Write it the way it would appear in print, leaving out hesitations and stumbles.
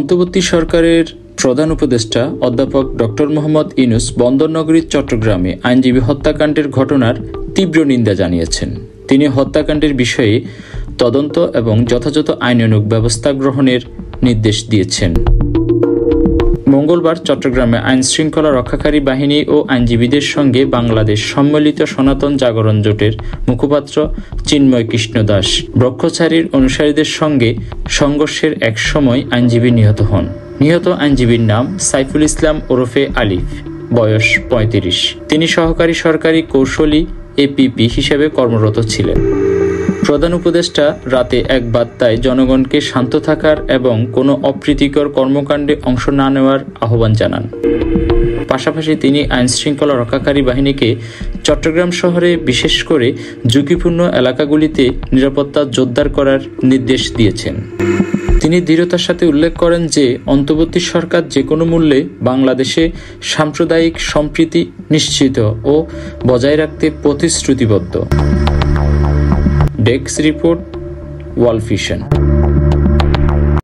অন্তর্বর্তী সরকারের প্রধান উপদেষ্টা অধ্যাপক ডক্টর মোহাম্মদ ইউনূস বন্দরনগরী চট্টগ্রামে আইনজীবী হত্যাকাণ্ডের ঘটনার তীব্র নিন্দা জানিয়েছেন। তিনি হত্যাকাণ্ডের বিষয়ে তদন্ত এবং যথাযথ আইনানুগ ব্যবস্থা গ্রহণের নির্দেশ দিয়েছেন। মঙ্গলবার চট্টগ্রামে আইনশৃঙ্খলা রক্ষাকারী বাহিনী ও আইনজীবীদের সঙ্গে বাংলাদেশ সম্মিলিত সনাতন জাগরণ জোটের মুখপাত্র চিন্ময় কৃষ্ণ দাস ব্রহ্মচারীর অনুসারীদের সঙ্গে সংঘর্ষের এক সময় আইনজীবী নিহত হন। নিহত আইনজীবীর নাম সাইফুল ইসলাম ওরফে আলিফ, বয়স ৩৫। তিনি সহকারী সরকারি কৌশলী এপিপি হিসেবে কর্মরত ছিলেন। প্রধান উপদেষ্টা রাতে এক বার্তায় জনগণকে শান্ত থাকার এবং কোনো অপ্রীতিকর কর্মকাণ্ডে অংশ না নেওয়ার আহ্বান জানান। পাশাপাশি তিনি আইনশৃঙ্খলা রক্ষাকারী বাহিনীকে চট্টগ্রাম শহরে বিশেষ করে ঝুঁকিপূর্ণ এলাকাগুলিতে নিরাপত্তা জোরদার করার নির্দেশ দিয়েছেন। তিনি দৃঢ়তার সাথে উল্লেখ করেন যে অন্তর্বর্তী সরকার যে কোনো মূল্যে বাংলাদেশে সাম্প্রদায়িক সম্প্রীতি নিশ্চিত ও বজায় রাখতে প্রতিশ্রুতিবদ্ধ। Desk report, world vision.